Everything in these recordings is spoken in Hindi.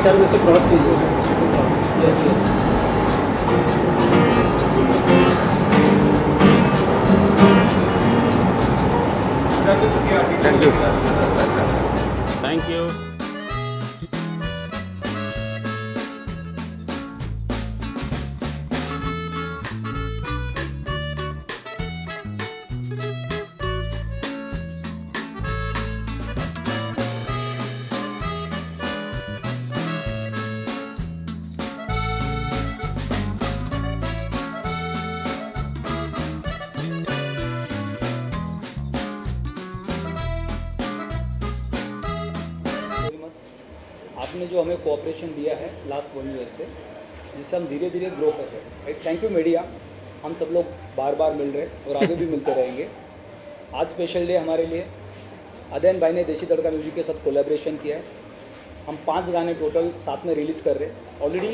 सर वैसे क्रॉस कीजिए। Yes yes. Thank you. Thank you. आपने जो हमें कोऑपरेशन दिया है लास्ट 1 ईयर से, जिससे हम धीरे धीरे ग्रो कर रहे हैं, राइट। Thank you media. हम सब लोग बार बार मिल रहे हैं और आगे भी मिलते रहेंगे। आज स्पेशल डे हमारे लिए। अदयन भाई ने देसी तड़का म्यूजिक के साथ कोलैबोरेशन किया है। हम 5 गाने टोटल साथ में रिलीज़ कर रहे हैं। ऑलरेडी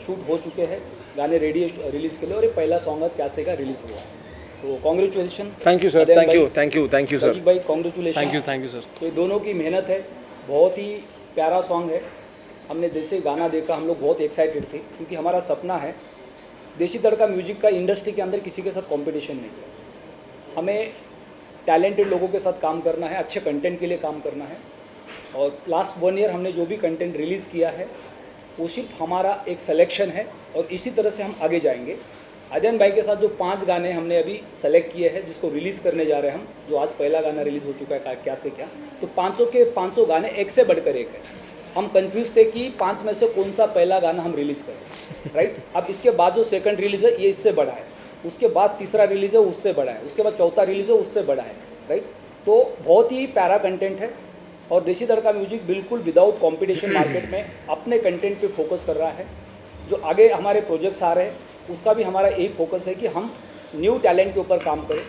शूट हो चुके हैं, गाने रेडी रिलीज़ के लिए, और ये पहला सॉन्ग आज कैसे का रिलीज़ हुआ। So congratulation. Thank you sir, thank you sir. भाई कॉन्ग्रेचुलेशन। Thank you sir. तो ये दोनों की मेहनत है, बहुत ही प्यारा सॉन्ग है। हमने जैसे गाना देखा हम लोग बहुत एक्साइटेड थे, क्योंकि हमारा सपना है देसी तड़का म्यूजिक का इंडस्ट्री के अंदर किसी के साथ कंपटीशन नहीं है। हमें टैलेंटेड लोगों के साथ काम करना है, अच्छे कंटेंट के लिए काम करना है। और लास्ट 1 ईयर हमने जो भी कंटेंट रिलीज़ किया है वो सिर्फ हमारा एक सिलेक्शन है, और इसी तरह से हम आगे जाएंगे। अदयन भाई के साथ जो 5 गाने हमने अभी सेलेक्ट किए हैं, जिसको रिलीज़ करने जा रहे हैं हम, जो आज पहला गाना रिलीज़ हो चुका है क्या से क्या, तो 500 के 500 गाने एक से बढ़कर एक है। हम कंफ्यूज थे कि 5 में से कौन सा पहला गाना हम रिलीज़ करें, राइट। अब इसके बाद जो सेकंड रिलीज़ है ये इससे बड़ा है, उसके बाद तीसरा रिलीज़ है उससे बड़ा है, उसके बाद चौथा रिलीज़ है उससे बड़ा है, राइट। तो बहुत ही प्यारा कंटेंट है, और देसी तड़का म्यूजिक बिल्कुल विदाउट कॉम्पिटिशन मार्केट में अपने कंटेंट पे फोकस कर रहा है। जो आगे हमारे प्रोजेक्ट्स आ रहे हैं उसका भी हमारा एक फोकस है कि हम न्यू टैलेंट के ऊपर काम करें,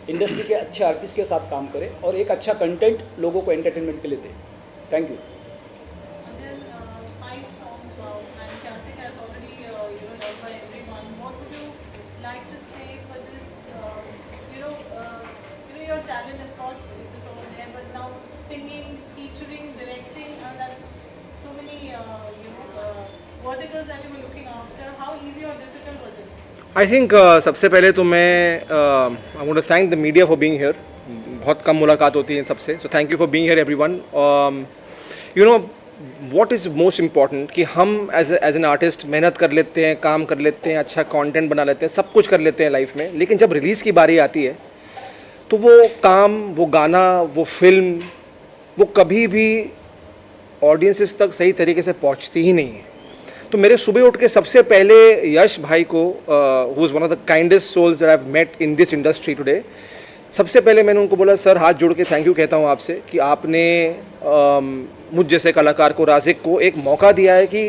इंडस्ट्री के अच्छे आर्टिस्ट के साथ काम करें, और एक अच्छा कंटेंट लोगों को एंटरटेनमेंट के लिए दें। Thank you. Talent, of course, it's over there, but now singing, featuring, directing, that's so many, verticals that you were looking after. How easy or difficult was it? I think सबसे पहले तो मैं I want to thank the media for being here. बहुत कम मुलाकात होती है इन सबसे, so thank you for being here everyone. You know what is most important कि हम एज एन आर्टिस्ट मेहनत कर लेते हैं, काम कर लेते हैं, अच्छा कंटेंट बना लेते हैं, सब कुछ कर लेते हैं लाइफ में, लेकिन जब रिलीज़ की बारी आती है तो वो काम, वो गाना, वो फिल्म, वो कभी भी ऑडियंसेस तक सही तरीके से पहुंचती ही नहीं है। तो मेरे सुबह उठ के सबसे पहले यश भाई को, who is one of the kindest souls that I have met in this industry today, सबसे पहले मैंने उनको बोला सर हाथ जोड़ के थैंक यू कहता हूँ आपसे कि आपने मुझ जैसे कलाकार को, राज़िक को एक मौका दिया है कि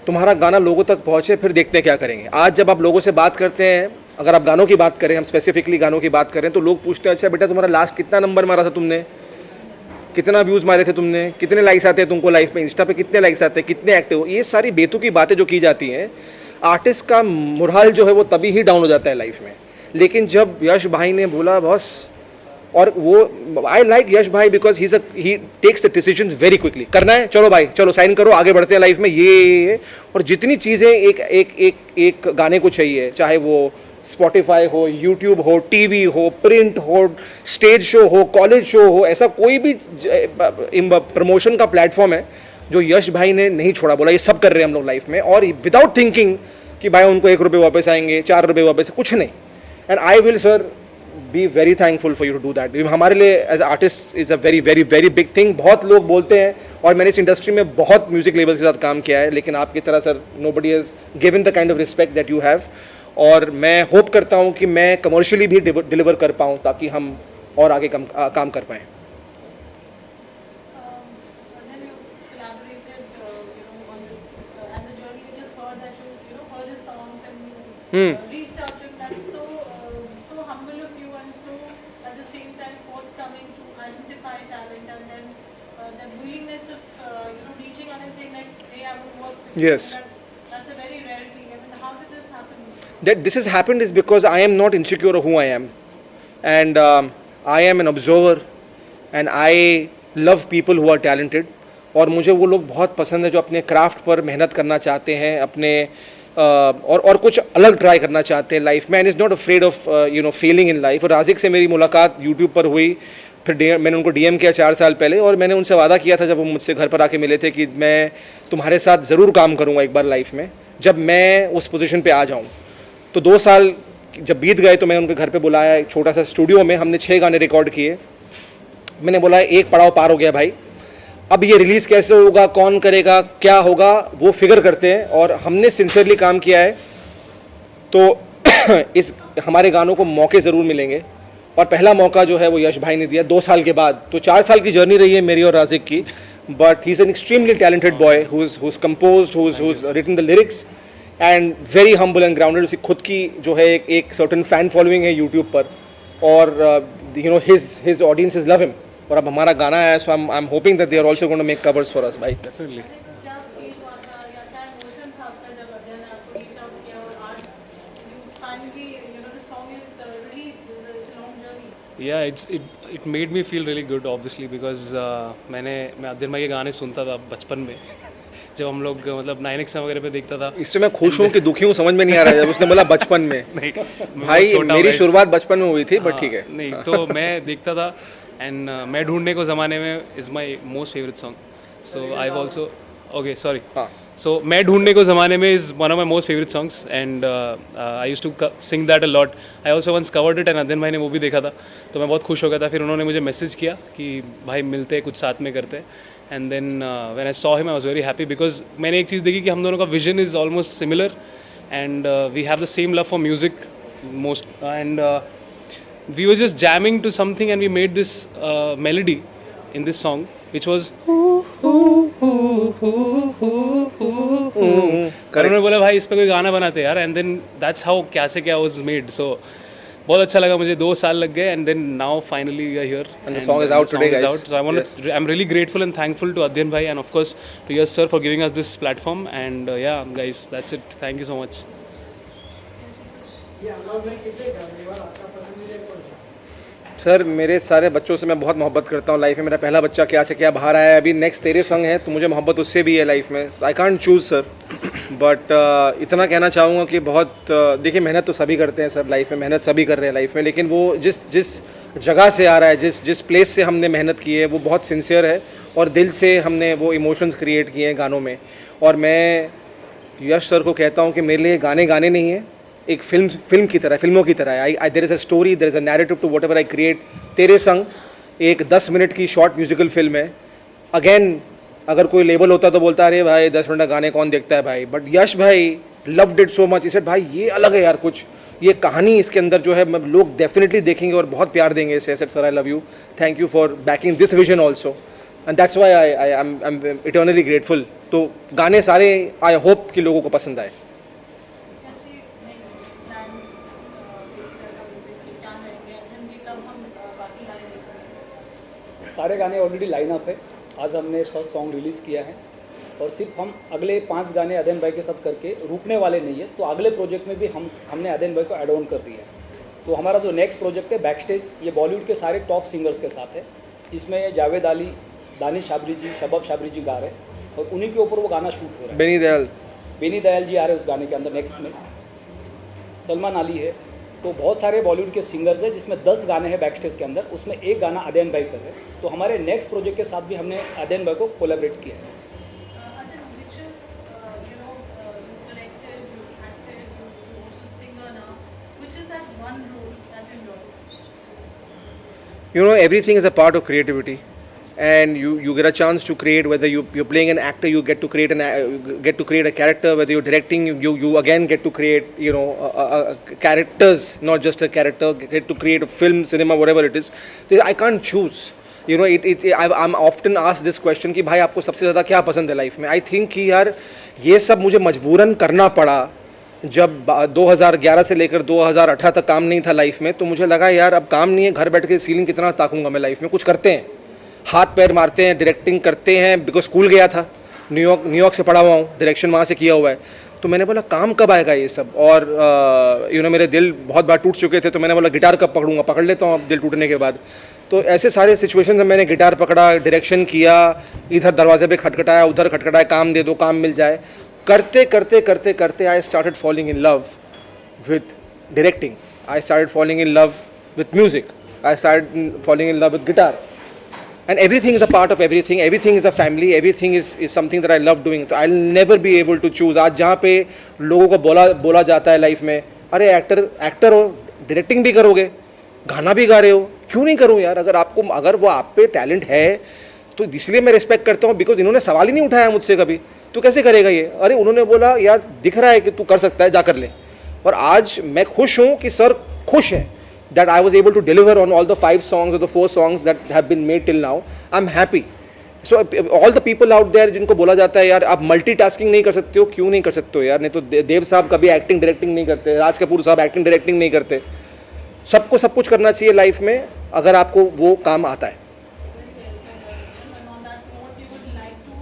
तुम्हारा गाना लोगों तक पहुँचे, फिर देखते हैं क्या करेंगे। आज जब आप लोगों से बात करते हैं, अगर आप गानों की बात करें, हम स्पेसिफिकली गानों की बात करें, तो लोग पूछते हैं अच्छा बेटा तुम्हारा लास्ट कितना नंबर मारा था तुमने, कितना व्यूज़ मारे थे तुमने, कितने लाइक्स आते हैं तुमको लाइफ में, इंस्टा पे कितने लाइक्स आते हैं, कितने एक्टिव हो। ये सारी बेतुकी बातें जो की जाती हैं, आर्टिस्ट का मोरल जो है वो तभी ही डाउन हो जाता है लाइफ में। लेकिन जब यश भाई ने बोला बॉस, और वो आई लाइक यश भाई because he takes the decisions very quickly. करना है चलो भाई, चलो साइन करो, आगे बढ़ते हैं लाइफ में, ये और जितनी चीज़ें एक गाने को चाहिए, चाहे वो स्पॉटिफाई हो, यूट्यूब हो, टीवी हो, प्रिंट हो, स्टेज शो हो, कॉलेज शो हो, ऐसा कोई भी प्रमोशन का प्लेटफॉर्म है जो यश भाई ने नहीं छोड़ा। बोला ये सब कर रहे हैं हम लोग लाइफ में, और विदाउट थिंकिंग कि भाई उनको 1 रुपये वापस आएंगे, 4 रुपये वापस, कुछ नहीं। And I will sir be very thankful for you to do that. हमारे लिए as artist is a very very very big thing. बहुत लोग बोलते हैं, और मैंने इस इंडस्ट्री में बहुत म्यूजिक लेबल के साथ काम किया है, लेकिन आपकी तरह sir nobody has given the kind of respect that you have. और मैं होप करता हूँ कि मैं कमर्शियली भी डिलीवर कर पाऊँ, ताकि हम और आगे काम कर पाएँ। Yes. That's a very rare thing. I mean, how did this happen? That this has happened is because I am not insecure of who I am, and I am an observer, and I love people who are talented, और मुझे वो लोग बहुत पसंद है जो अपने क्राफ्ट पर मेहनत करना चाहते हैं, अपने और कुछ अलग ट्राई करना चाहते हैं लाइफ में, and is not afraid of Fehling in life. और राजिक से मेरी मुलाकात यूट्यूब पर हुई, फिर मैंने उनको DM किया 4 साल पहले, और मैंने उनसे वादा किया था जब वो मुझसे घर पर आके मिले थे कि मैं तुम्हारे साथ ज़रूर काम करूँगा एक बार लाइफ में, जब मैं उस पोजीशन पे आ जाऊँ। तो 2 साल जब बीत गए तो मैंने उनके घर पे बुलाया, एक छोटा सा स्टूडियो में हमने 6 गाने रिकॉर्ड किए। मैंने बोला एक पड़ाव पार हो गया भाई, अब ये रिलीज़ कैसे होगा, कौन करेगा, क्या होगा, वो फिगर करते हैं। और हमने सिंसियरली काम किया है, तो इस हमारे गानों को मौके ज़रूर मिलेंगे, और पहला मौका जो है वो यश भाई ने दिया 2 साल के बाद। तो 4 साल की जर्नी रही है मेरी और राजिक की, but he is an extremely talented boy who is composed, who is written the lyrics, and very humble and grounded. उसकी खुद की जो है एक सर्टन फैन फॉलोइंग है यूट्यूब पर, और हिज ऑडियंसेस लव हिम। और अब हमारा गाना है, so I am hoping that they are also going to make covers for us भाई। Definitely. क्या फील हुआ था या क्या इमोशन था आपका जब अध्ययन ने आपको रीच आउट किया और आज you finally the song is released, it's a long journey? Yeah, it made me feel really good obviously because मैं अध्ययन भाई के गाने सुनता था बचपन में जब हम लोग मतलब 9XM वगैरह पे देखता था। इससे मैं खुश हूँ कि दुखी हूँ, समझ में नहीं आ रहा है जब उसने बोला बचपन में। नहीं मैं भाई बहुत छोटा मेरी हूँ guys। शुरुआत बचपन में हुई थी, बट ठीक है। नहीं तो मैं देखता था, एंड मैं ढूंढने को ज़माने में is my most favourite song, so I also okay sorry हाँ। सो मैं ढूंढने को ज़माने में is one of my most favourite songs, and I use to sing that a lot. I also once covered it, and Adhyayan भाई ने वो भी देखा था, तो मैं बहुत खुश हो गया था। फिर उन्होंने मुझे मैसेज किया कि भाई मिलते हैं, कुछ साथ में करते हैं, and then when I saw him I was very happy because मैंने एक चीज़ देखी कि हम दोनों का vision is almost similar, and we have the same love for music most, and we were just jamming to something and we made this melody in this song which was उन्होंने बोला भाई इस पे कोई गाना बनाते यार, and then that's how क्या से क्या was made, so बहुत अच्छा लगा मुझे। 2 साल लग गए, and then now finally we are here And the song is out today, guys. So I'm really grateful and thankful to Adyan bhai and of course to Yash sir for giving us this platform, and yeah guys, that's it, thank you so much. Sir मेरे सारे बच्चों से मैं बहुत मोहब्बत करता हूँ लाइफ में। मेरा पहला बच्चा क्या से क्या बाहर आया है, अभी नेक्स्ट तेरे संग है, तो मुझे मोहब्बत उससे भी है लाइफ में। I can't choose sir, but इतना कहना चाहूँगा कि बहुत देखिए मेहनत तो सभी करते हैं सर, लाइफ में मेहनत सभी कर रहे हैं लाइफ में, लेकिन वो जिस जगह से आ रहा है, जिस प्लेस से हमने मेहनत की है वो बहुत सिंसियर है, और दिल से हमने वो इमोशंस क्रिएट किए हैं गानों में। और मैं यश सर को कहता हूँ कि मेरे लिए गाने गाने नहीं है, एक फिल्म की तरह, फिल्मों की तरह है। I there is a story, there is a narrative to whatever I create. तेरे संग एक 10 मिनट की शॉर्ट म्यूजिकल फिल्म है। अगेन अगर कोई लेबल होता तो बोलता अरे भाई 10 मिनट का गाने कौन देखता है भाई, बट यश भाई loved it so much, he said भाई ये अलग है यार, कुछ ये कहानी इसके अंदर जो है लोग डेफिनेटली देखेंगे और बहुत प्यार देंगे इसे। Sir I love you, thank you for banking this vision also, and that's why I am eternally grateful. तो गाने सारे आई होप कि लोगों को पसंद आए। सारे गाने ऑलरेडी लाइन अप है। आज हमने फर्स्ट सॉन्ग रिलीज़ किया है, और सिर्फ हम अगले 5 गाने अध्ययन भाई के साथ करके रुकने वाले नहीं है। तो अगले प्रोजेक्ट में भी हमने अध्ययन भाई को ऐड ऑन कर दिया है। तो हमारा जो नेक्स्ट प्रोजेक्ट है बैक स्टेज, ये बॉलीवुड के सारे टॉप सिंगर्स के साथ है, जिसमें जावेद अली, दानिश शाबरी जी, शबाब शाबरी जी गा रहे हैं, और उन्हीं के ऊपर वो गाना शूट हो रहा है। बेनी दयाल जी आ रहे हैं उस गाने के अंदर नेक्स्ट में, सलमान अली है। तो बहुत सारे बॉलीवुड के सिंगर्स हैं जिसमें 10 गाने हैं बैक स्टेज के अंदर, उसमें एक गाना अध्ययन भाई कर रहे हैं। तो हमारे नेक्स्ट प्रोजेक्ट के साथ भी हमने अध्ययन भाई को कोलैबोरेट किया है। You know, everything is a part of creativity, and you get a chance to create. Whether you're playing an actor, you get to create a character. Whether you're directing, you again get to create characters, not just a character. Get to create a film, cinema, whatever it is. I can't choose. You know, I'm often asked this question कि भाई आपको सबसे ज़्यादा क्या पसंद है लाइफ में। I think कि यार ये सब मुझे मजबूरन करना पड़ा। जब 2011 से लेकर 2018 तक काम नहीं था लाइफ में, तो मुझे लगा यार अब काम नहीं है, घर बैठ के सीलिंग कितना ताकूंगा मैं लाइफ में। कुछ करते हैं, हाथ पैर मारते हैं, डायरेक्टिंग करते हैं। बिकॉज स्कूल गया था, न्यूयॉर्क से पढ़ा हुआ हूँ, डायरेक्शन वहाँ से किया हुआ है। तो मैंने बोला काम कब आएगा ये सब। और मेरे दिल बहुत बार टूट चुके थे, तो मैंने बोला गिटार कब पकड़ूंगा, पकड़ लेता हूँ अब दिल टूटने के बाद। तो ऐसे सारे सिचुएशन में मैंने गिटार पकड़ा, डायरेक्शन किया, इधर दरवाजे पे खटखटाया, उधर खटखटाया, काम दे दो, काम मिल जाए, करते करते करते करते I started falling in love with directing, I started falling in love with music, I started falling in love with guitar, and everything is a part of everything, everything is a family, everything is something that I love doing. So I'll never be able to choose. आज जहाँ पे लोगों को बोला जाता है लाइफ में, अरे एक्टर हो, डायरेक्टिंग भी करोगे, गाना भी गा रहे हो, क्यों नहीं करूँ यार? अगर वो आप पे टैलेंट है तो इसलिए मैं रिस्पेक्ट करता हूँ, बिकॉज इन्होंने सवाल ही नहीं उठाया मुझसे कभी, तू कैसे करेगा ये? अरे उन्होंने बोला यार दिख रहा है कि तू कर सकता है, जा कर ले। और आज मैं खुश हूँ कि सर खुश है that I was able to deliver on all the 5 songs or the 4 songs that have been made till now. I'm happy. So all the people out there जिनको बोला जाता है यार आप मल्टीटास्किंग नहीं कर सकते हो, क्यों नहीं कर सकते हो यार? नहीं तो देव साहब कभी एक्टिंग डायरेक्टिंग नहीं करते, राज कपूर साहब एक्टिंग डायरेक्टिंग नहीं करते। सबको सब कुछ करना चाहिए लाइफ में अगर आपको वो काम आता है। And on that note, you would like to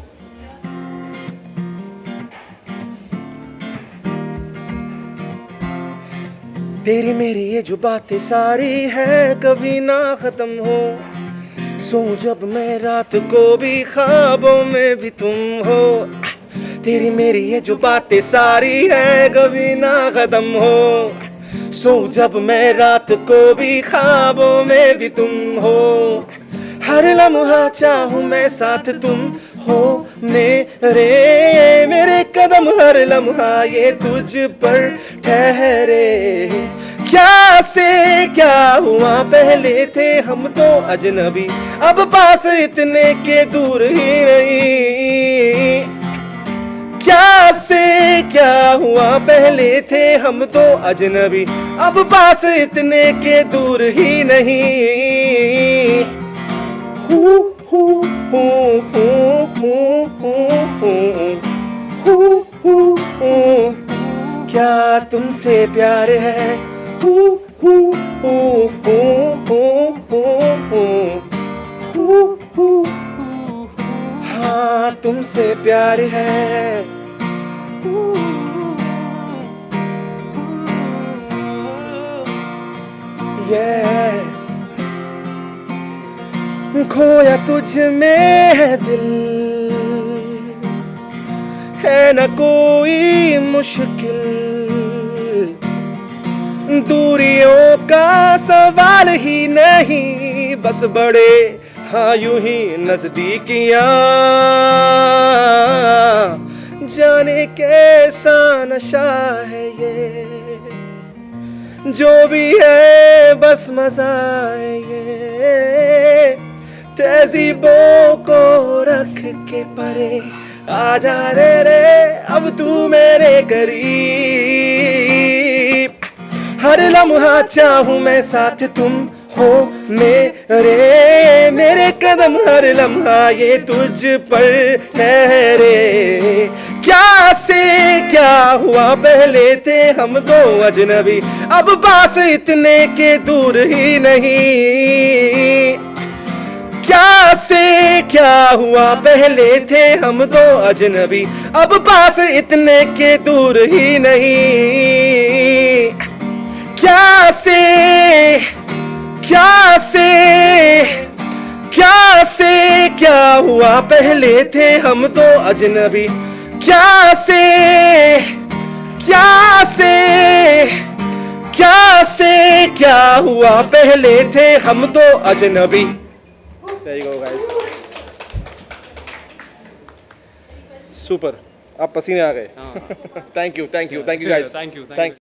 तेरी मेरी ये जो बातें सारी है कभी ना खत्म हो, सो जब मैं रात को भी ख्वाबों में भी तुम हो। तेरी मेरी ये जो बातें सारी है कभी ना खत्म हो, सो जब मैं रात को भी ख्वाबों में भी तुम हो। हर लम्हा चाहूँ मैं साथ तुम हो मेरे कदम हर लम्हा ये तुझ पर ठहरे। क्या से क्या हुआ पहले थे हम तो अजनबी, अब पास इतने के दूर ही नहीं। क्या से क्या हुआ पहले थे हम तो अजनबी, अब पास इतने के दूर ही नहीं। क्या तुमसे प्यार है? हाँ तुमसे प्यार है। खोया तुझ में है दिल, है न कोई मुश्किल, दूरियों का सवाल ही नहीं, बस बड़े हाँ यूं ही नजदीकियां। जाने कैसा नशा है ये, जो भी है बस मजा है ये। तहजीबों को रख के परे आजा रे अब तू मेरे करीब। हर लम्हा चाहूँ मैं साथ तुम हो मेरे कदम हर लम्हा ये तुझ पर ठहरे। क्या से क्या हुआ पहले थे हम दो अजनबी, अब पास इतने के दूर ही नहीं। क्या से क्या हुआ पहले थे हम दो अजनबी, अब पास इतने के दूर ही नहीं। क्या से क्या से क्या से क्या हुआ पहले थे हम दो अजनबी, क्या से क्या से क्या से क्या हुआ पहले थे हम दो अजनबी। There you go guys. Super. आप पसीने आ गए। Thank you guys. Thank you.